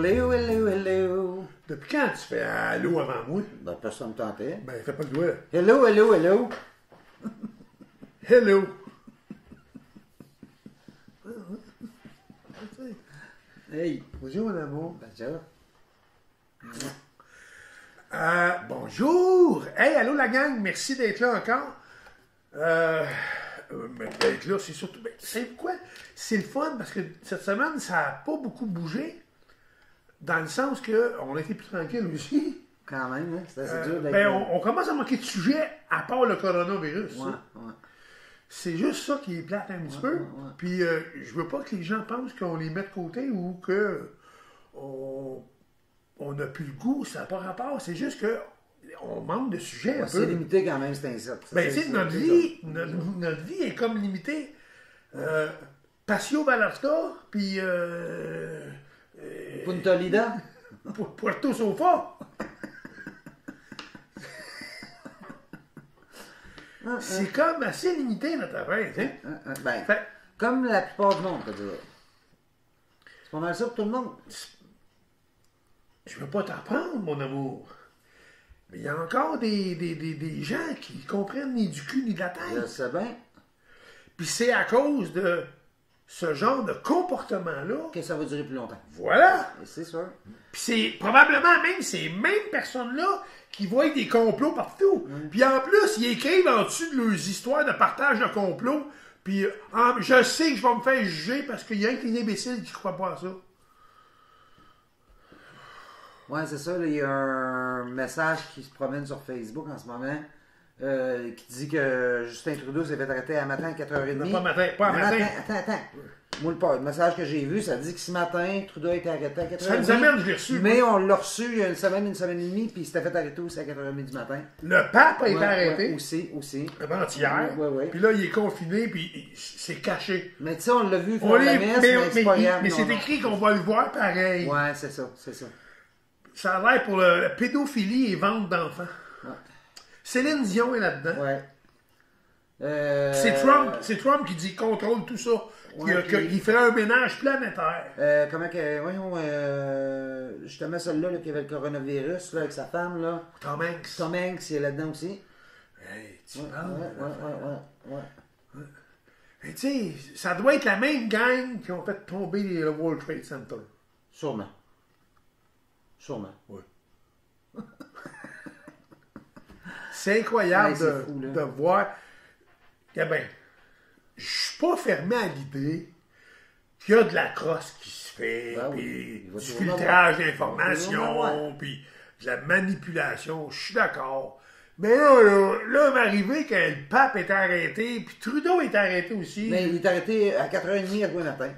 Hello, hello, hello. Depuis quand tu fais allô avant moi? Ben, personne ne tentait. Ben, fais pas le doigt. Hello, hello, hello. Hello. Hey. Bonjour, mon amour. Bonjour. Bonjour. Hey, allô la gang, merci d'être là encore. D'être là, c'est surtout... Ben, c'est quoi? C'est le fun parce que cette semaine, ça n'a pas beaucoup bougé. Dans le sens qu'on a été plus tranquille aussi. Quand même, hein? C'est assez dur d'être... Ben, on commence à manquer de sujets à part le coronavirus. Ouais, ouais. C'est juste ça qui est plate un petit peu. Ouais, ouais. Puis je veux pas que les gens pensent qu'on les met de côté ou que on n'a plus le goût. Ça n'a pas rapport. C'est juste que on manque de sujets un peu. C'est limité quand même, c'est insecte. Ben, tu sais, notre vie est comme limitée. Passio Vallarta, puis Punta Lida. Puerto Sofa. C'est comme assez limité notre affaire, tu sais. Ben, Fait- comme la plupart du monde, peut dire. C'est pas mal ça pour tout le monde. Je veux pas t'en prendre, mon amour. Mais il y a encore des gens qui comprennent ni du cul ni de la Je tête. sais bien Puis c'est à cause de ce genre de comportement-là. que ça va durer plus longtemps. Voilà. Et c'est sûr. Puis c'est probablement même ces mêmes personnes-là qui voient des complots partout. Puis en plus, ils écrivent en dessous de leurs histoires de partage de complots. Puis je sais que je vais me faire juger parce qu'il y a un qui est imbécile qui ne croit pas à ça. Ouais, c'est ça. Là, il y a un message qui se promène sur Facebook en ce moment qui dit que Justin Trudeau s'est fait arrêter à matin à 4h30. Non, pas matin, pas à Non, matin. Attends. Moi, le message que j'ai vu, ça dit que ce matin, Trudeau a été arrêté à 4h30. Ça nous amène, je l'ai reçu. Mais on l'a reçu il y a une semaine et demie, puis il s'était fait arrêter aussi à 4h30 du matin. Le pape a été Ouais, arrêté aussi. avant-hier. Ouais. Puis là, il est confiné, puis c'est caché. Mais tu sais, on l'a vu faire On la est, messe, mais c'est pas grave. mais non, c'est non. écrit qu'on va le voir pareil. Ouais, c'est ça. Ça a l'air pour la pédophilie et vente d'enfants. Ouais. Céline Dion est là-dedans. Ouais. C'est Trump qui dit contrôle tout ça. Ouais, Il ferait un ménage planétaire. Comment que. Voyons, justement, celle-là là, qui avait le coronavirus là, avec sa femme, là. Tom Hanks. Tom Hanks, il est là-dedans aussi. Hey, tu Ouais. Mais tu sais, ça doit être la même gang qui ont fait tomber le World Trade Center. Sûrement. Ouais. C'est incroyable Ouais, c'est fou, là. de voir. Eh ben, je suis pas fermé à l'idée qu'il y a de la crosse qui se fait, Ben oui. puis Il va du toujours en filtrage avoir. Il va toujours en d'informations, avoir. puis de la manipulation. Je suis d'accord. Mais là, m'arriver que le pape est arrêté, puis Trudeau est arrêté aussi. Mais il est arrêté à 4h30 à tous les matins.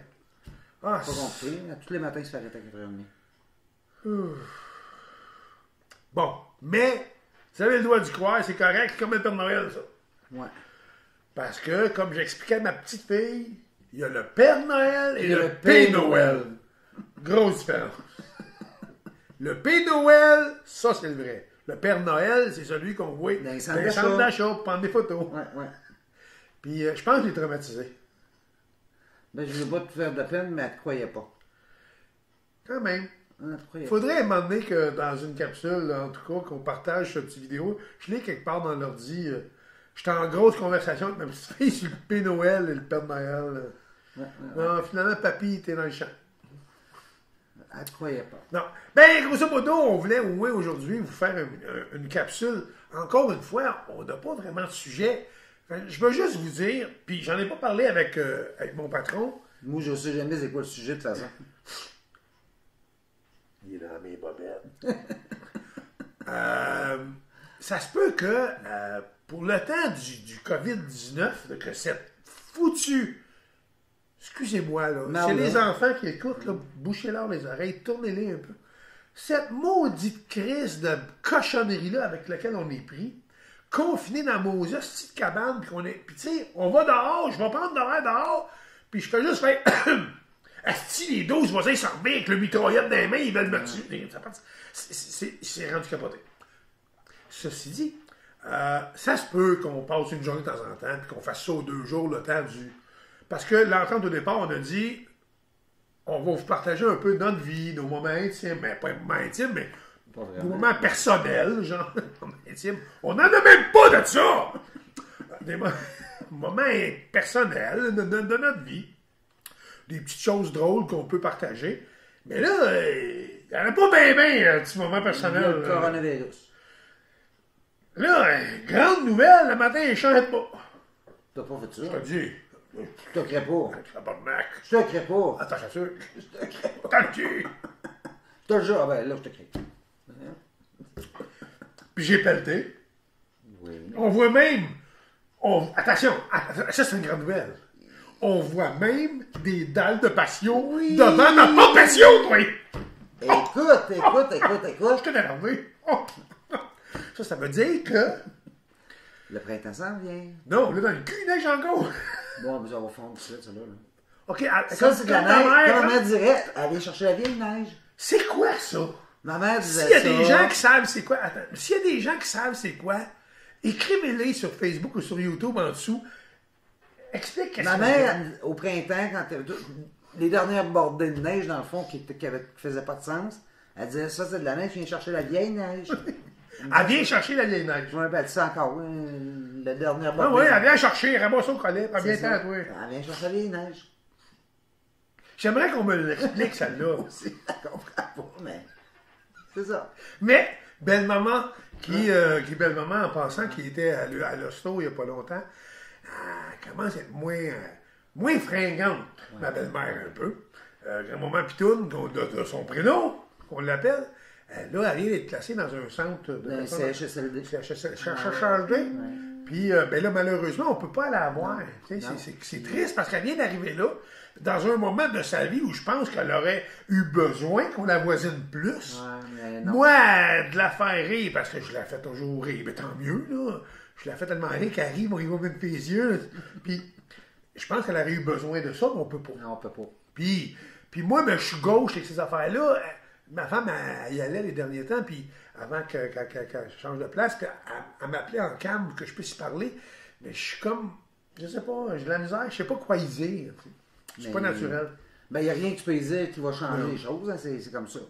Ah, Pas compris. Tous les matins, il se fait arrêter à 4h30. bon, mais, vous avez le droit d'y croire, c'est correct, comme le Père Noël, ça. Ouais. Parce que, comme j'expliquais à ma petite fille, il y a le Père Noël et Il y a le le Père Père Noël. Grosse différence. Le Père Noël, ça c'est le vrai. Le Père Noël, c'est celui qu'on voit Dans les dans centres les d'achat. centres d'achat pour prendre des photos. Ouais. Puis je pense que j'ai traumatisé. Ben, je ne veux pas te faire de peine, mais elle ne te croyait pas. Quand même. Elle te croyait Il faudrait à un moment donné que dans une capsule, en tout cas, qu'on partage cette petite vidéo. Je l'ai quelque part dans l'ordi. J'étais en grosse conversation avec ma petite fille sur le Père Noël et le Père Noël. Ouais. Non, finalement, papy était dans le champ. Elle ne te croyait pas. Non. Ben, grosso modo, on voulait au moins aujourd'hui vous faire une capsule. Encore une fois, on n'a pas vraiment de sujet. Je veux juste vous dire, puis j'en ai pas parlé avec mon patron. Moi, je ne sais jamais c'est quoi le sujet de toute façon. Il est dans mes bobettes. Ça se peut que pour le temps du COVID-19, que cette foutue... Excusez-moi, là. Non, c'est là. les enfants qui écoutent, là. Bouchez-leur les oreilles, tournez-les un peu. Cette maudite crise de cochonnerie-là avec laquelle on est pris, confiné dans nos hosties de cabane, puis tu sais, on va dehors, je vais prendre dehors, puis je fais juste faire... Asti, les 12 voisins s'en reviennent avec le mitraillette dans les mains, ils veulent me tuer. C'est rendu capoté. Ceci dit, ça se peut qu'on passe une journée de temps en temps, puis qu'on fasse ça aux 2 jours, le temps du... Parce que l'entente au départ, on a dit, on va vous partager un peu notre vie, nos moments intimes, mais pas moments intimes, mais Pas nos vraiment. moments personnels, genre, moments intimes. On n'en a même pas de ça! Des moments personnels de notre vie. Des petites choses drôles qu'on peut partager. Mais là, il n'y en a pas bien, un petit moment personnel. Le coronavirus. Là, grande nouvelle, le matin, il ne change pas. T'as pas fait Je ça. te dis, Je te crée pas. tabarnak. Je te crée pas. Attends, ça. T'as le cul. T'as déjà. Ah ben là, je te crée. Puis j'ai pelleté. Oui. On voit même. Attention, ça c'est une grande nouvelle. On voit même des dalles de patio devant notre porte patio, toi! Écoute. Je t'ai énervé. Oh. Ça veut dire que. Le printemps s'en vient. Non, là, dans le cul, il neige encore. Bon, mais ça va fondre tout de suite, ça là. OK, Ça, c'est de la comme ta neige. mère, Quand ma hein? mère dirait, elle vient chercher la vieille neige. C'est quoi ça? Ma mère disait S'il y a ça. des gens qui savent c'est quoi, attends, s'il y a des gens qui savent c'est quoi, écrivez-les sur Facebook ou sur YouTube en dessous. Explique qu'est-ce Ma que mère, au printemps, quand les dernières bordées de neige, dans le fond, qui faisaient pas de sens, elle disait, ça, c'est de la neige, je viens chercher la vieille neige. Elle vient chercher la vieille neige. Je me rappelle ça encore, oui, la dernière Ah bordée. oui, elle vient chercher, ramasse au collet, pas bien C'est ça. temps, toi. Elle vient chercher la vieille neige. J'aimerais qu'on me l'explique, celle-là. Je comprends pas, mais c'est ça. Mais, belle-maman, qui est belle-maman en passant, qui était à l'hosto il n'y a pas longtemps, commence à être moins fringante, ma belle-mère un peu. Grand-maman Pitoune, de son prénom, qu'on l'appelle, là, elle vient d'être placée dans un centre de... Dans CHSLD. CHSLD. Puis, ben là, malheureusement, on ne peut pas la voir. Tu sais, c'est triste parce qu'elle vient d'arriver là, dans un moment de sa vie où je pense qu'elle aurait eu besoin qu'on la voisine plus. Ouais, mais non. Moi, de la faire rire, parce que je la fais toujours rire, mais tant mieux, là. Je la fais tellement rire qu'elle rit, moi, il va même les yeux. Là. Puis, je pense qu'elle aurait eu besoin de ça, mais on peut pas. Non, on peut pas. Puis moi, ben, je suis gauche avec ces affaires-là. Ma femme, elle y allait les derniers temps, puis avant qu'elle je change de place, puis elle m'appelait en calme pour que je puisse y parler. Mais je suis comme, je sais pas, j'ai de la misère, je sais pas quoi y dire. C'est pas naturel. Ben, il n'y a rien que tu peux dire qui va changer Non. les choses, hein, c'est comme ça.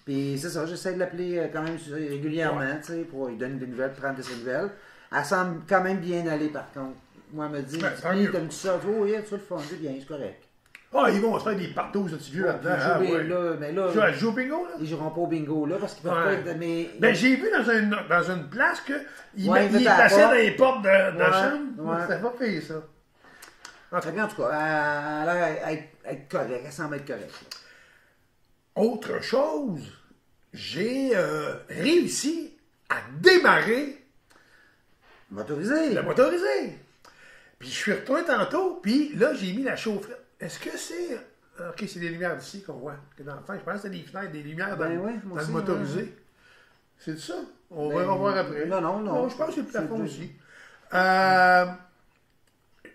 Puis c'est ça, j'essaie de l'appeler quand même régulièrement, tu sais, pour lui donner des nouvelles, prendre de ses nouvelles. Elle semble quand même bien aller, par contre. Moi, elle me dit, Ben, tant mieux. t'aimes-tu ça? Oh, oui, tu vas le fond, c'est bien, c'est correct. Ah, ils vont se faire des partos, ce petit vieux là-dedans. Puis Ah, jouer, ouais. là, mais là, Tu joues au bingo, là? ils joueront pas au bingo, là, parce qu'ils peuvent Ouais. pas être... Mais, Ben, j'ai vu dans une place qu'il Ouais, il il met à la passait porte. dans les portes de Ouais, chambre. ouais. C'était pas payé, ça. Très bien, en tout cas, elle a l'air être correcte, elle semble être correcte. là. Autre chose, j'ai réussi à démarrer Motorisé. le motorisé. Puis je suis retourné tantôt, puis là, j'ai mis la chaufferette. Est-ce que c'est... OK, c'est des lumières d'ici qu'on voit. Que dans le fond, je pense que c'est des fenêtres, des lumières dans, Ben ouais, moi dans le aussi, motorisé. ouais. C'est ça? On Ben, va voir après. non. Je pense que c'est le plafond C'est- aussi.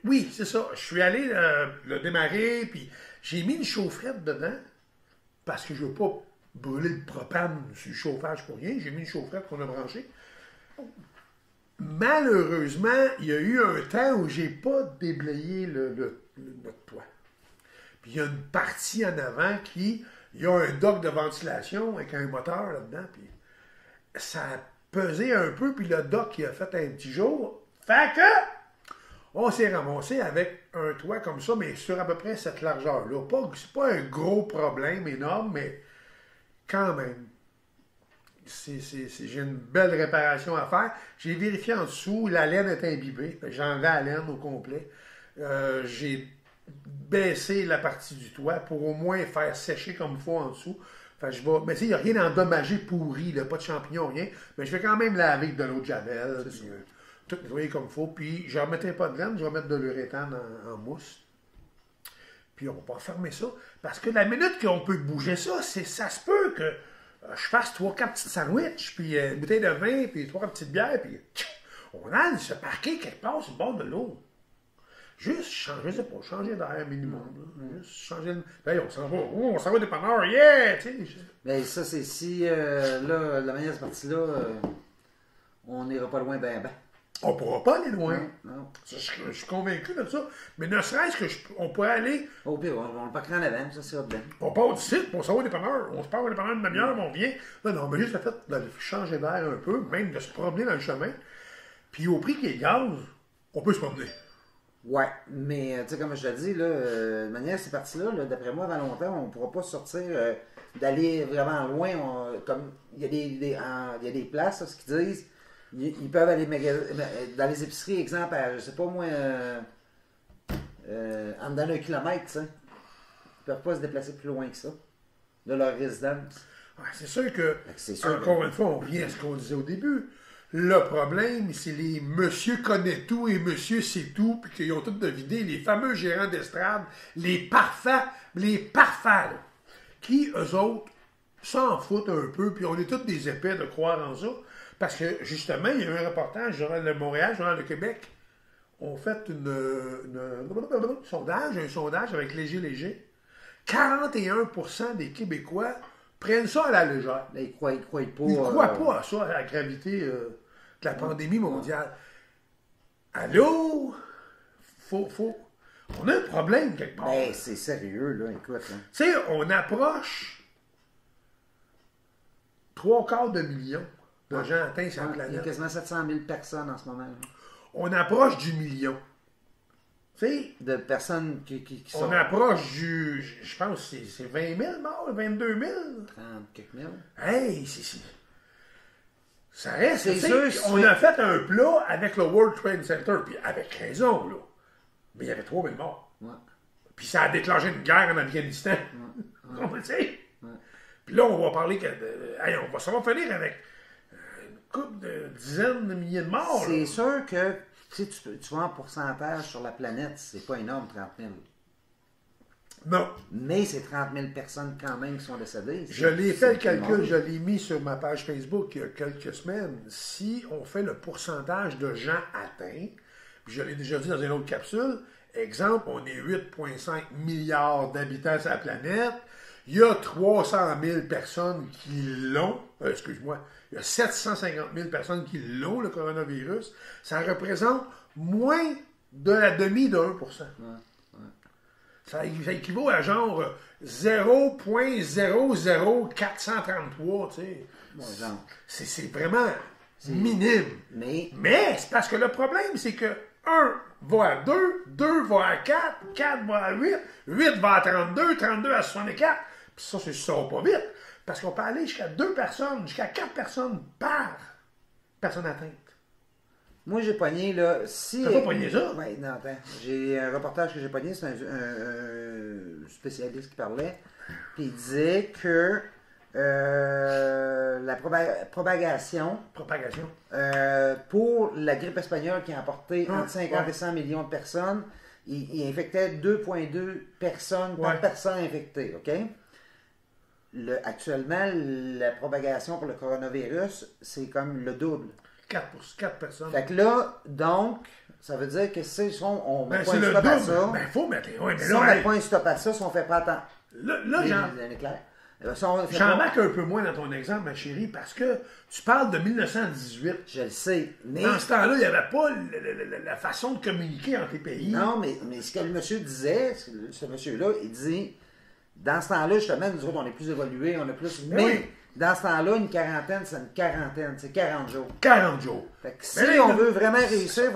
Oui, c'est ça. Je suis allé le démarrer, puis j'ai mis une chaufferette dedans, parce que je ne veux pas brûler le propane sur le chauffage pour rien. J'ai mis une chaufferette qu'on a branchée. Malheureusement, il y a eu un temps où j'ai pas déblayé notre toit. Puis il y a une partie en avant qui... Il y a un dock de ventilation avec un moteur là-dedans, puis ça a pesé un peu, puis le dock il a fait un petit jour. Fait que... On s'est ramassé avec un toit comme ça, mais sur à peu près cette largeur-là. C'est pas un gros problème énorme, mais quand même. J'ai une belle réparation à faire. J'ai vérifié en dessous, la laine est imbibée. J'ai enlevé la laine au complet. J'ai baissé la partie du toit pour au moins faire sécher comme il faut en dessous. Fait que mais tu sais, il n'y a rien d'endommagé, pourri, là, pas de champignons, rien. Mais je vais quand même laver avec de l'eau de javel. Puis, tout nettoyer comme il faut. Puis je ne remettrai pas de laine, je vais mettre de l'uréthane en mousse. Puis on va fermer ça. Parce que la minute qu'on peut bouger ça, ça se peut que je fasse 3-4 petites sandwichs, puis une bouteille de vin, puis 3 petites bières, puis on a se parquer quelque part sur le bord de l'eau. Juste changer, je sais pas, changer d'air minimum. Là. Juste changer de... Hey, on s'en va des dépanneur, yeah! Tu sais. Mais ça, c'est si, là, la manière de ce parti-là, on n'ira pas loin ben. On ne pourra pas aller loin. Non. Je suis convaincu de ça. Mais ne serait-ce on pourrait aller. Au pire, on le parquerait en avant, ça c'est bien. On part du site, on s'en va au dépanneur. On se part au dépanneur de demi-heure, on vient. Non, mais juste le fait de changer d'air un peu, même de se promener dans le chemin. Puis au prix qui est gaz, on peut se promener. Ouais, mais tu sais, comme je te dis, là, de manière, ces parties-là, d'après moi, avant longtemps, on ne pourra pas sortir d'aller vraiment loin. Comme il y a des places, là, ce qu'ils disent, ils peuvent aller dans les épiceries, exemple, à, je sais pas moi, en dedans d'un kilomètre, tu sais. Ils peuvent pas se déplacer plus loin que ça, de leur résidence. Ouais, c'est sûr que, sûr encore une fois, on revient à ce qu'on disait au début. Le problème, c'est les monsieur connaît tout et monsieur sait tout, puis qu'ils ont tout deviné, les fameux gérants d'estrade, les parfaits, là, qui, eux autres, s'en foutent un peu, puis on est tous des épais de croire en ça, parce que, justement, il y a eu un reportage, Journal de Montréal, Journal de Québec, ont fait un sondage avec Léger. 41% des Québécois prennent ça à la légère. Là, ils croient pas. Ils ne croient pas à ça, à la gravité de la pandémie mondiale. Allô? On a un problème quelque part. Ben, c'est sérieux, là, écoute. Hein. Tu sais, on approche 3/4 million de gens atteints sur la planète. Il y a quasiment 700 000 personnes en ce moment. Là. On approche du million. Tu sais, de personnes qui sont... On approche du... Je pense que c'est 20 000 morts, 22 000. 30 quelques mille. Hey, ça reste... C'est sûr, on a fait un plat avec le World Trade Center, puis avec raison, là. Mais il y avait 3 000 morts. Ouais. Puis ça a déclenché une guerre en Afghanistan. Ouais. On le sait. Ouais. Puis là, on va parler que... ça va finir avec une couple de dizaines de milliers de morts. C'est là. sûr que... Tu vois en pourcentage sur la planète, c'est pas énorme, 30 000. Non. Mais c'est 30 000 personnes quand même qui sont décédées. Je l'ai fait le calcul, je l'ai mis sur ma page Facebook il y a quelques semaines. Si on fait le pourcentage de gens atteints, puis je l'ai déjà dit dans une autre capsule, exemple, on est 8,5 milliards d'habitants sur la planète, il y a 300 000 personnes qui l'ont, excuse-moi, il y a 750 000 personnes qui l'ont, le coronavirus. Ça représente moins de la demi de 1%. Ça équivaut à genre 0,00433, tu sais. C'est vraiment minime. Mais c'est parce que le problème, c'est que 1 va à 2, 2 va à 4, 4 va à 8, 8 va à 32, 32 à 64. Puis ça va pas vite. Parce qu'on peut aller jusqu'à 2 personnes, jusqu'à 4 personnes par personne atteinte. Moi, j'ai pogné, là, si... T'as pas pogné ça? Oui, non, attends. J'ai un reportage que j'ai pogné, c'est un spécialiste qui parlait, puis il disait que la propagation pour la grippe espagnole qui a emporté entre 50 et 100 millions de personnes, il infectait 2,2 personnes par personne infectée, OK? Actuellement, la propagation pour le coronavirus, c'est comme le double. 4 personnes. Fait que là, donc, ça veut dire que si on met pas un stop à ça... Ben, faut mettre... Ouais, mais si on met pas un stop à ça, si on fait pas attendre... Là, j'embarque un peu moins dans ton exemple, ma chérie, parce que tu parles de 1918. Je le sais, mais... Dans ce temps-là, il n'y avait pas la façon de communiquer entre les pays. Non, mais ce que le monsieur disait, ce monsieur-là, il dit... Dans ce temps-là, justement, nous autres, on est plus évolués, on a plus... Mais dans ce temps-là, une quarantaine, c'est 40 jours. 40 jours. Fait que si on veut vraiment réussir, il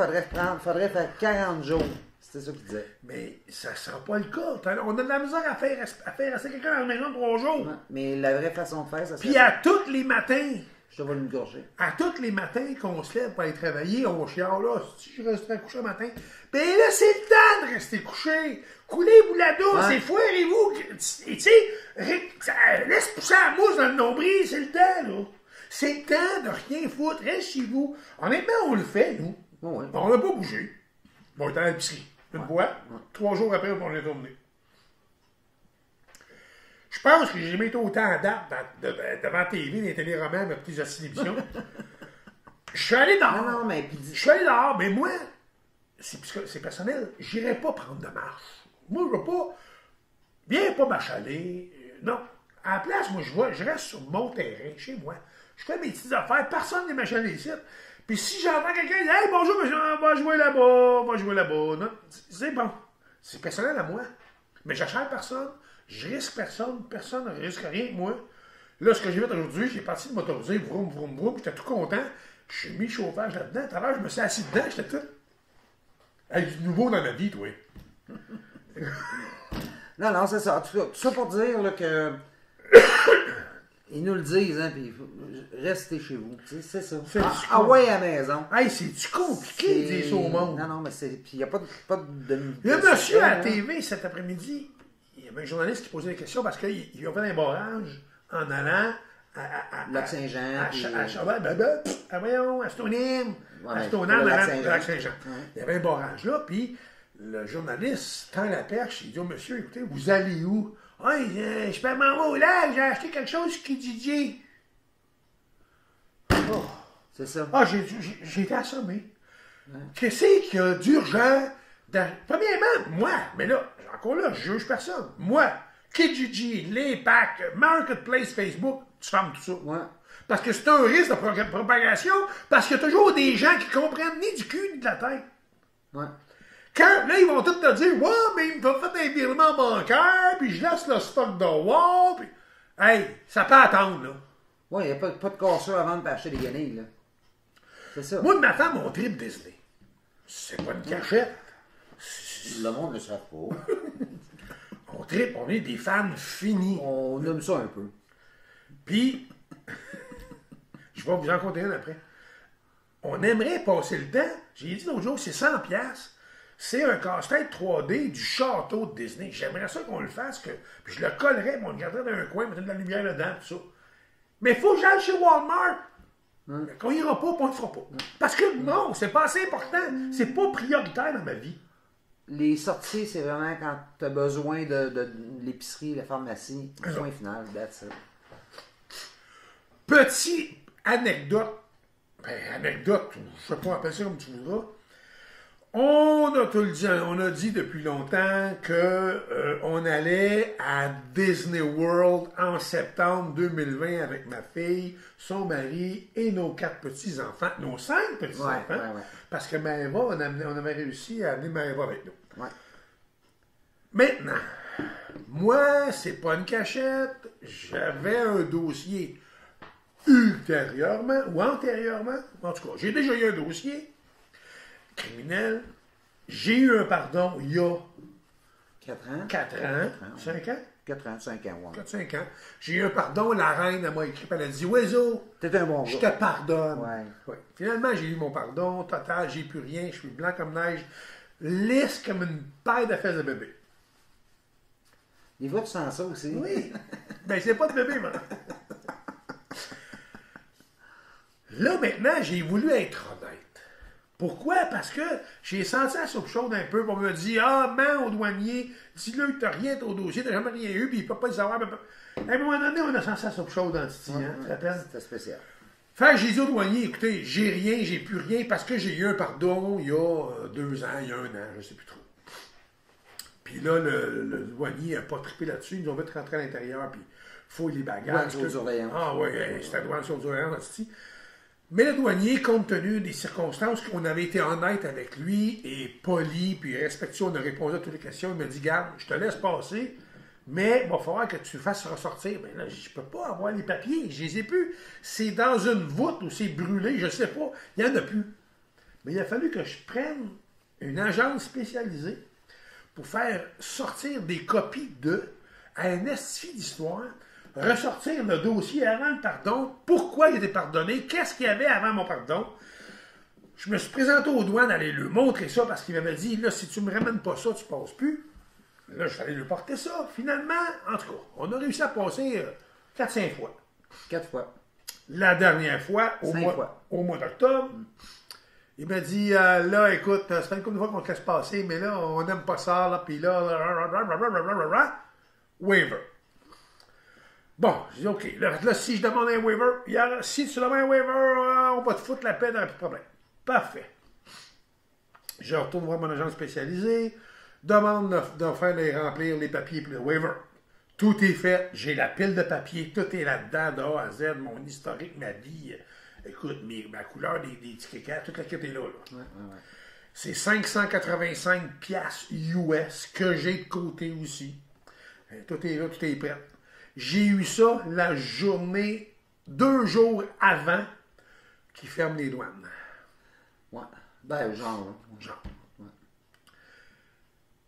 faudrait faire 40 jours. C'était ça qu'il disait. Mais ça ne sera pas le cas. On a de la misère à faire rester quelqu'un à la maison 3 jours. Ouais, mais la vraie façon de faire, ça serait... Puis à tous les matins... Je te vais me gorger. À tous les matins qu'on se lève pour aller travailler, on chiale là, si je resterai couché le matin. Ben là, c'est le temps de rester couché. Coulez-vous la douce et foirez-vous. Et tu sais, laisse pousser la mousse dans le nombril, c'est le temps, là. C'est le temps de rien foutre, reste chez vous. Honnêtement, on le fait, nous. Ouais. On n'a pas bougé. Bon, on est à l'épicerie. Une boîte. 3 jours après, on est tourné. Je pense que j'ai jamais été autant à date devant la TV, des téléromans, mes petites émissions. Je suis allé dehors. Non, mais... Je suis allé dehors, mais moi, c'est personnel, j'irai pas prendre de marche. Moi, je ne veux pas... Viens pas m'achaler. Non. À la place, moi, je reste sur mon terrain, chez moi. Je fais mes petites affaires. Personne n'est m'achaler ici. Puis si j'entends quelqu'un dire « Hey, bonjour, monsieur, on va jouer là-bas, on va jouer là-bas. » C'est bon. C'est personnel à moi. Mais j'achète personne, je risque personne, personne ne risque rien que moi. Là, ce que j'ai fait aujourd'hui, j'ai parti de motoriser, vroom, vroom, vroom, j'étais tout content. J'ai mis le chauffage là-dedans. Tout à l'heure, je me suis assis dedans, j'étais tout. Avec du nouveau dans ma vie, toi. Non, c'est ça. Tout ça pour dire là, que. Ils nous le disent, hein, puis restez chez vous. C'est ça. Ah ouais, à la maison. Hey, c'est-tu compliqué de dire ça au monde? Non, mais c'est. Puis il n'y a pas de. Il y a un monsieur à la TV cet après-midi, il y avait un journaliste qui posait des questions parce qu'ils ont fait un barrage en allant à Lac-Saint-Jean. Voyons, à Stoneham. À Stoneham, à Lac-Saint-Jean. Il y avait un barrage là, puis le journaliste tend la perche, il dit au monsieur, écoutez, vous allez où? Ah, je peux m'en aller au lac, j'ai acheté quelque chose sur Kijiji. Oh. C'est ça. Ah, j'ai été assommé. Ouais. Qu'est-ce qu'il y a d'urgent? Premièrement, moi, mais là, encore là, je juge personne. Moi, Kijiji, les packs, Marketplace, Facebook, tu fermes tout ça. Ouais. Parce que c'est un risque de propagation, parce qu'il y a toujours des gens qui comprennent ni du cul ni de la tête. Ouais. Quand, là, ils vont tous te dire, ouais, mais il m'a fait un virement bancaire, puis je laisse le stock de WOW, puis. Hey, ça peut attendre, là. Ouais, il n'y a pas de cassure avant de acheter des guenilles, là. C'est ça. Moi et ma femme, on tripe Disney. C'est pas une cachette. Le monde ne le savent pas. On tripe, on est des fans finis. On aime ça un peu. Puis, je vais vous en compter un après. On aimerait passer le temps. J'ai dit l'autre jour, c'est 100$. C'est un casse-tête 3D du château de Disney. J'aimerais ça qu'on le fasse, puis je le collerais, puis on le garderait dans un coin, mettre de la lumière dedans, tout ça. Mais il faut que j'aille chez Walmart. Qu'on ira pas, on ne le fera pas. Parce que non, c'est pas assez important. C'est pas prioritaire dans ma vie. Les sorties, c'est vraiment quand tu as besoin de l'épicerie, la pharmacie, point final, that's it. Petite anecdote. Anecdote, je sais pas, appelle ça comme tu voudras. On a dit depuis longtemps qu'on allait à Disney World en septembre 2020 avec ma fille, son mari et nos 4 petits-enfants, nos 5 petits-enfants, parce que Maëva, on avait réussi à amener Maëva avec nous. Ouais. Maintenant, moi, c'est pas une cachette, j'avais un dossier ultérieurement ou antérieurement, en tout cas, j'ai déjà eu un dossier criminel. J'ai eu un pardon il y a 4 ans. 4 ans. 5 ans? 4 ans, 5 ans, ouais. 4-5 ans. J'ai eu un pardon, la reine, elle m'a écrit, elle a dit, Oiseau, t'es un bon gars. Je te pardonne. Ouais. Finalement, j'ai eu mon pardon total, j'ai plus rien, je suis blanc comme neige, lisse comme une paille de fesses de bébé. Les voix, tu sens ça aussi? Oui. Ben, c'est pas de bébé, moi. Là, maintenant, j'ai voulu être honnête. Pourquoi? Parce que j'ai senti la soupe chaude un peu. On me dit, man, au douanier, dis-le que t'as rien au dossier, t'as jamais rien eu, puis il peut pas le savoir. À un moment donné, on a senti la soupe chaude dans le titi, hein, tu te rappelles? C'était spécial. Fait que j'ai dit au douanier, écoutez, j'ai rien, j'ai plus rien, parce que j'ai eu un pardon il y a 2 ans, il y a 1 an, je sais plus trop. Puis là, le douanier n'a pas trippé là-dessus, ils nous ont fait rentrer à l'intérieur, puis fouille les bagages. Douane sur surveillance. Ah oui, c'était douane sur surveillance, dans ce Mais le douanier, compte tenu des circonstances, qu'on avait été honnête avec lui et poli, puis respectueux, on a répondu à toutes les questions. Il m'a dit, garde, je te laisse passer, mais il va falloir que tu fasses ressortir. Mais là, je peux pas avoir les papiers, je les ai plus. C'est dans une voûte ou c'est brûlé, je sais pas. Il n'y en a plus. Mais il a fallu que je prenne une agence spécialisée pour faire sortir des copies à un esti d'histoire, ressortir le dossier avant le pardon, pourquoi il était pardonné, qu'est-ce qu'il y avait avant mon pardon. Je me suis présenté aux douanes, aller lui montrer ça, parce qu'il m'avait dit, là, si tu me ramènes pas ça, tu passes plus. Là, je suis allé lui porter ça. Finalement, en tout cas, on a réussi à passer 4-5 fois. 4 fois. La dernière fois, au mois d'octobre, il m'a dit, là, écoute, ça fait une couple de fois qu'on te laisse passer, mais là, on n'aime pas ça, là, puis là, waiver. Bon, je dis, OK, là, si je demande un waiver, si tu demandes un waiver, on va te foutre la paix dans le problème. Parfait. Je retourne voir mon agent spécialisé, demande de faire remplir les papiers pour le waiver. Tout est fait, j'ai la pile de papiers, tout est là-dedans, de A à Z, mon historique, ma vie. Écoute, ma couleur des tickets cash, toute la quête est là. Ouais. C'est 585 piastres US que j'ai de côté aussi. Tout est là, tout est prêt. J'ai eu ça la journée, 2 jours avant qu'ils ferment les douanes. Ouais. Ben, genre. Genre. Ouais.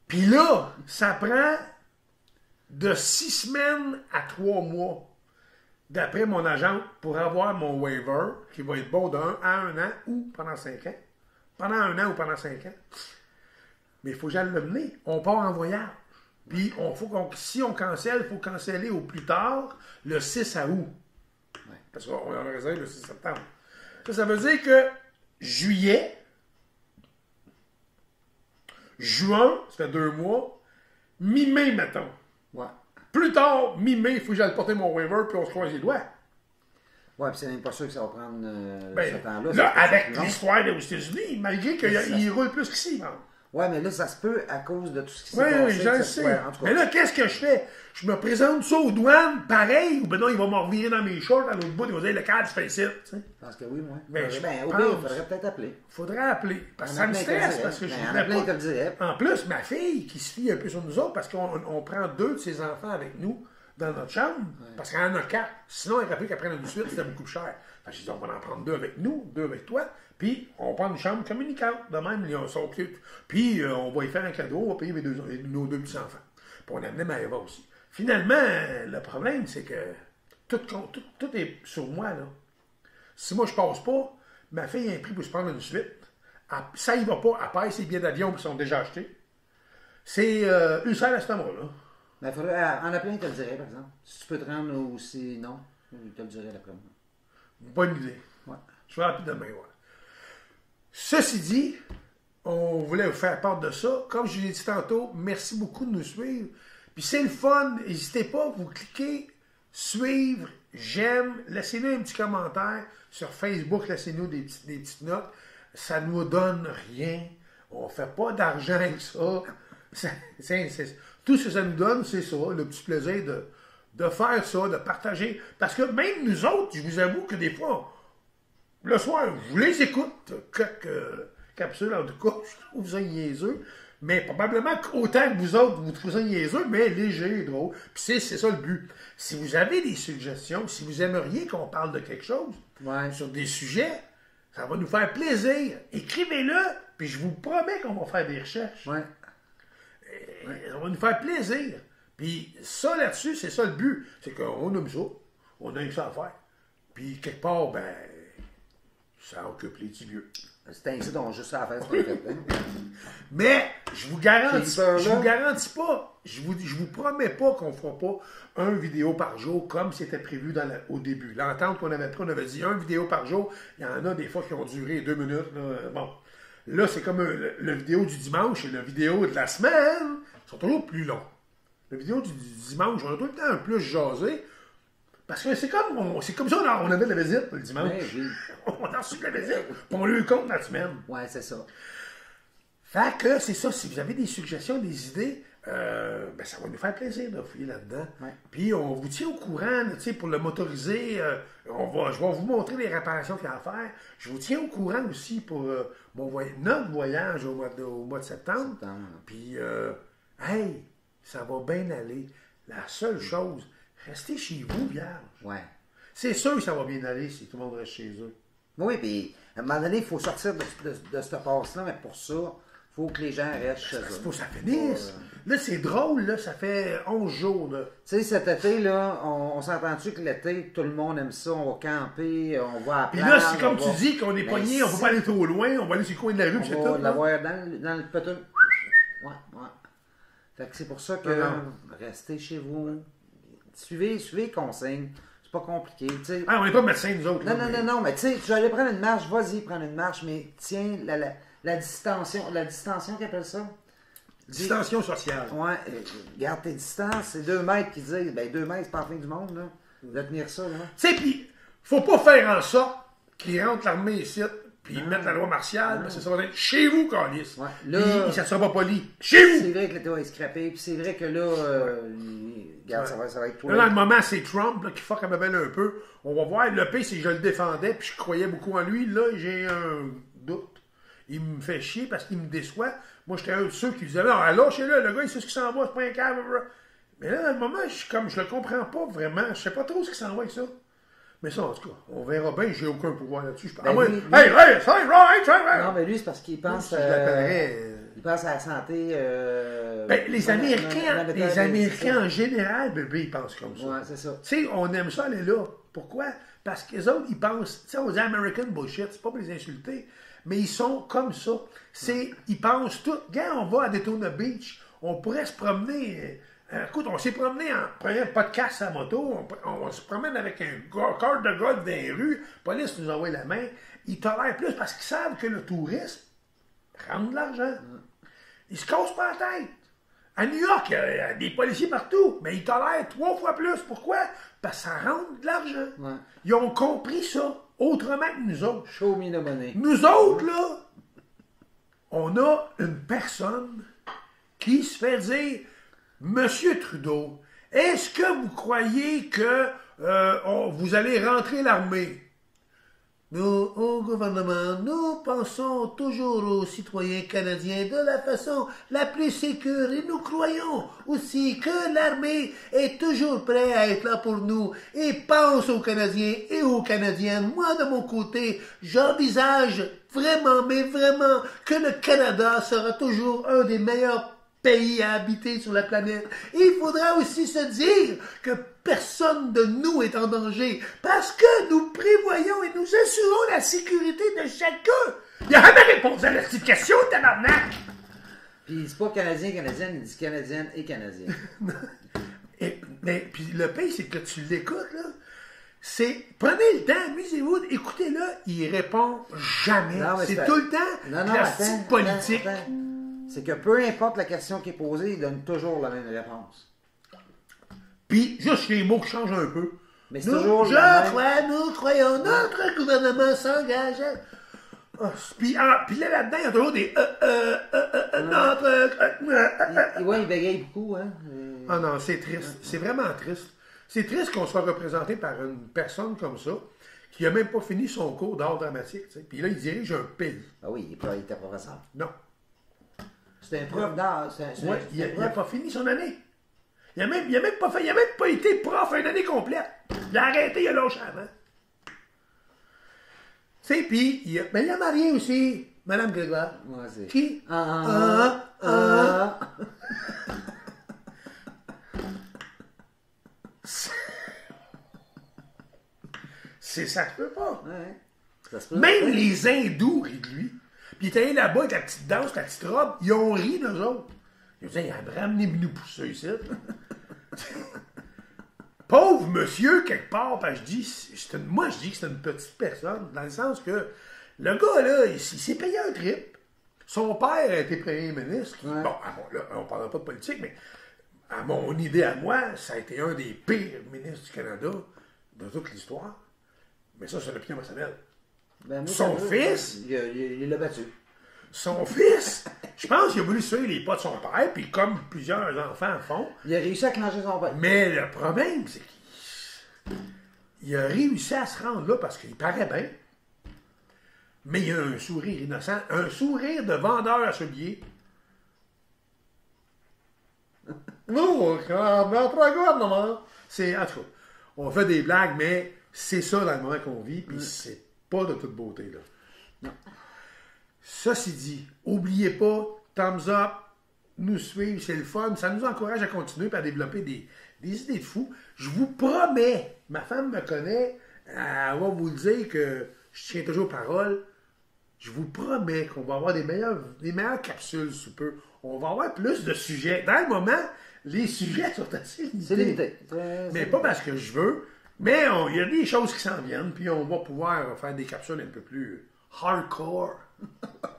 Puis là, ça prend de 6 semaines à 3 mois, d'après mon agent, pour avoir mon waiver, qui va être bon d'1 à 1 an ou pendant 5 ans. Pendant 1 an ou pendant 5 ans. Mais il faut que j'aille le mener. On part en voyage. Puis, si on cancelle, il faut canceller au plus tard le 6 août. Ouais. Parce qu'on a réservé le 6 septembre. Ça veut dire que juillet, juin, ça fait 2 mois, mi-mai, mettons. Ouais. Plus tard, mi-mai, il faut que j'aille porter mon waiver, puis on se croise les doigts. Ouais, puis c'est même pas sûr que ça va prendre Ben, ce temps-là. là, avec Non. l'histoire aux États-Unis, malgré qu'il roule plus qu'ici. Bon. Ouais, mais là, ça se peut à cause de tout ce qui s'est Oui, passé. oui, je le que ça sais. soit- en tout cas, Mais là, qu'est-ce que je fais? Je me présente ça aux douanes, pareil, ou ben non, il va me revirer dans mes shorts à l'autre bout, il va dire le cadre, c'est ici. je pense que oui, moi. Ben, Ben, je au pense. pire, il faudrait peut-être appeler. Faudrait appeler. Parce que ça me plein qui stresse, le parce que diraient. je Ben, ne en a plein qui pas. le diraient. En plus, ma fille, qui se fie un peu sur nous autres, parce qu'on prend 2 de ses enfants avec nous dans notre chambre, parce qu'elle en a 4. Sinon, elle aurait pu qu'elle prenne une suite, c'était beaucoup plus cher. Fait que j'ai dit, on va en prendre 2 avec nous, 2 avec toi, puis on prend une chambre communicante. De même, ils sont cute. Puis on va y faire un cadeau, on va payer nos 2 petits-enfants. Puis on amenait Maëva aussi. Finalement, le problème, c'est que tout est sur moi, là. Si moi, je passe pas, ma fille a un prix pour se prendre une suite. Ça y va pas, elle paye ses billets d'avion qui sont déjà achetés. C'est ulcère l'estomac, là. Mais il faudrait. En appelant, il te le dirait, par exemple. Si tu peux te rendre ou si non, il te le dirait d'après moi. Bonne idée. Ouais. Je vais rappeler demain, ouais. Ceci dit, on voulait vous faire part de ça. Comme je l'ai dit tantôt, merci beaucoup de nous suivre. Puis c'est le fun. N'hésitez pas, vous cliquez suivre, j'aime, laissez-nous un petit commentaire sur Facebook, laissez-nous des petites notes. Ça nous donne rien. On ne fait pas d'argent avec ça. Tout ce que ça nous donne, c'est ça, le petit plaisir de faire ça, de partager. Parce que même nous autres, je vous avoue que des fois, le soir, je vous les écoute, quelques capsules en tout cas, je trouve ça niaiseux. Mais probablement qu'autant que vous autres, vous trouvez ça niaiseux, mais léger, drôle. Puis c'est ça le but. Si vous avez des suggestions, si vous aimeriez qu'on parle de quelque chose, sur des sujets, ça va nous faire plaisir. Écrivez-le, puis je vous promets qu'on va faire des recherches. Ouais. Ça va nous faire plaisir. Puis ça, là-dessus, c'est ça le but. C'est qu'on aime ça. On a ça à faire. Puis quelque part, ben, ça occupe les petits vieux. C'est ainsi donc juste ça à faire, c'est pas fait. Hein? Mais je vous garantis, J'ai peur, je là. vous garantis pas, je vous promets pas qu'on fera pas un vidéo par jour comme c'était prévu au début. L'entente qu'on avait pris, on avait dit un vidéo par jour. Il y en a des fois qui ont duré 2 minutes. Là. Bon, là c'est comme le vidéo du dimanche et le vidéo de la semaine sont toujours plus longs. Le vidéo du dimanche, on a tout le temps un plus jasé. Parce que c'est comme ça, on avait de la visite le dimanche. Ouais, oui. On a reçu de la visite, puis on lui compte la semaine. Ouais, c'est ça. Fait que c'est ça, si vous avez des suggestions, des idées, ben ça va nous faire plaisir de fouiller là-dedans. Ouais. Puis on vous tient au courant, là, pour le motoriser, je vais vous montrer les réparations qu'il y a à faire. Je vous tiens au courant aussi pour notre voyage au mois de septembre. Puis, hey, ça va bien aller. La seule chose, restez chez vous, vierge. Ouais. C'est sûr que ça va bien aller si tout le monde reste chez eux. Oui, puis à un moment donné, il faut sortir de cette passe-là, mais pour ça, il faut que les gens restent chez eux. Il faut que ça finisse. Là, c'est drôle, là, ça fait 11 jours. Là. Tu sais, cet été, là, on s'entend-tu que l'été, tout le monde aime ça, on va camper, on va à la Puis plage. là, c'est comme tu dis qu'on est Mais pogné, on ne peut pas aller trop loin, on va aller sur le coin de la rue, puis c'est on tout. va là. l'avoir dans le peton. Ouais. Fait que c'est pour ça que restez chez vous. Suivez les consignes. C'est pas compliqué, tu sais. Ah, on n'est pas médecins, nous autres. Non, mais tu sais, tu vas aller prendre une marche, vas-y, prendre une marche, mais tiens, la distension qu'ils appellent ça. Distension sociale. Ouais, garde tes distances, c'est 2 mètres qui disent, ben 2 mètres, c'est pas la fin du monde, là, de tenir ça, là. Tu sais, puis, faut pas faire en sorte qu'ils rentrent l'armée ici, puis puis ils mettent la loi martiale, parce que ça va être chez vous, Calis. Ouais. Puis Là, ça sera pas poli. Chez vous! c'est vrai que le taux est scrappé, puis c'est vrai que là, regarde, ça va être toi. Là, dans le moment, c'est Trump là, qui fuck à ma belle un peu. On va voir. Le pire, c'est que je le défendais, puis je croyais beaucoup en lui. Là, j'ai un doute. Il me fait chier parce qu'il me déçoit. Moi, j'étais un de ceux qui disaient, non, lâchez-le, le gars, il sait ce qu'il s'en va, c'est pas un câble. Mais là, dans le moment, je le comprends pas vraiment. Je sais pas trop ce qu'il s'en va avec ça. Mais ça, en tout cas, on verra bien. J'ai aucun pouvoir là-dessus. Ben, moi, lui- hey, c'est right! Non, mais lui, c'est parce qu'il pense. Je l'appellerais. Il pense à la santé. Ben, les Américains c'est en général, bébé, ils pensent comme ça. ça. Ouais, c'est ça. Tu sais, on aime ça aller là. Pourquoi? Parce que les autres, ils pensent, tu sais, on dit American bullshit, c'est pas pour les insulter, mais ils sont comme ça. Ils pensent tout. Regarde, on va à Daytona Beach, on pourrait se promener. Écoute, on s'est promené en prenant un podcast à moto, on se promène avec un carte de golf dans les rues, la police nous envoie la main. Ils tolèrent plus parce qu'ils savent que le tourisme rend de l'argent. Ils se cassent pas la tête. À New York, il y a des policiers partout, mais ils tolèrent 3 fois plus. Pourquoi? Parce que ça rend de l'argent. Ouais. Ils ont compris ça autrement que nous autres. Show me the money. Nous autres, là, on a une personne qui se fait dire Monsieur Trudeau, est-ce que vous croyez que vous allez rentrer l'armée? Nous, au gouvernement, nous pensons toujours aux citoyens canadiens de la façon la plus sécure et nous croyons aussi que l'armée est toujours prête à être là pour nous et pense aux Canadiens et aux Canadiennes. Moi, de mon côté, j'envisage vraiment, mais vraiment, que le Canada sera toujours un des meilleurs pays à habiter sur la planète. Et il faudra aussi se dire que personne de nous est en danger parce que nous prévoyons et nous assurons la sécurité de chacun. Il n'y a jamais réponse à la petite question, tabarnak! Puis c'est pas Canadien, Canadienne, il dit Canadienne et Canadien. Mais puis le pire, c'est que tu l'écoutes, là. Prenez le temps, amusez-vous, écoutez-le, il répond jamais. Non, mais c'est tout le temps non, de la petite politique. attends. C'est que peu importe la question qui est posée, il donne toujours la même réponse. Puis, juste les mots qui changent un peu. Mais c'est toujours nous croyons, notre gouvernement s'engage. Puis là-dedans, il y a toujours des notre. Ouais, il bégaye beaucoup, hein. Ah non, c'est triste. C'est vraiment triste. C'est triste qu'on soit représenté par une personne comme ça, qui n'a même pas fini son cours d'art dramatique. Tu sais. Puis là, il dirige un pays. Ah oui, il était professeur. Non. C'est un prof d'art. Ouais, il n'a pas fini son année. Il n'a même pas été prof une année complète. Il a arrêté, il a lâché avant. Tu sais, puis, il y a marié aussi, Madame Grégoire. Ouais, c'est... Qui? C'est ça se peut pas. Ouais. Ça se peut. Même les hindous rient de lui. Puis il était allé là-bas avec la petite danse, la petite robe, ils ont ri d'eux autres. Ils ont dit, Abraham, venez nous pousser ici. Pauvre monsieur, quelque part, parce que moi je dis que c'est une petite personne, dans le sens que le gars, là, il s'est payé un trip. Son père a été premier ministre. Ouais. Bon, là, on ne parlera pas de politique, mais à mon idée à moi, ça a été un des pires ministres du Canada de toute l'histoire. Mais ça, c'est l'opinion personnelle. Ben, moi, Son fils? Il l'a battu. Son fils, je pense qu'il a voulu suivre les pas de son père, puis comme plusieurs enfants font. Il a réussi à clencher son père. Mais le problème, c'est qu'il a réussi à se rendre là parce qu'il paraît bien. Mais il a un sourire innocent, un sourire de vendeur à souliers. Non, notre gouvernement. C'est, en tout cas, on fait des blagues, mais c'est ça dans le moment qu'on vit, puis c'est pas de toute beauté, là. Non. Ceci dit, oubliez pas, thumbs up, nous suivre, c'est le fun, ça nous encourage à continuer et à développer des idées de fous. Je vous promets, ma femme me connaît, elle va vous le dire que je tiens toujours parole. Je vous promets qu'on va avoir des meilleures capsules sous peu. On va avoir plus de sujets. Dans le moment, les sujets sont assez limités. C'est limité. Mais pas parce que je veux, mais il y a des choses qui s'en viennent, puis on va pouvoir faire des capsules un peu plus hardcore.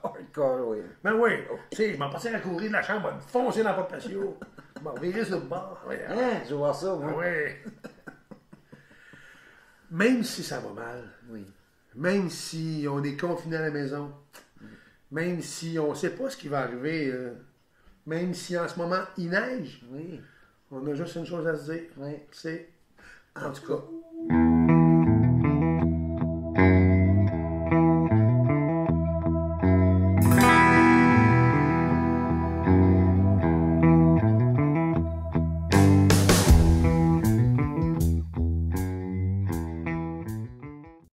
Hardcore, oui. Ben oui, tu sais, je m'en passais à courir de la chambre, me foncer dans la porte patio. Je m'en virais sur le bord. Ouais, Hein, je vais voir ça, moi. ouais. Même si ça va mal, Oui. même si on est confiné à la maison, même si on ne sait pas ce qui va arriver, même si en ce moment il neige, Oui. on a juste une chose à se dire. Oui. C'est, en tout cas,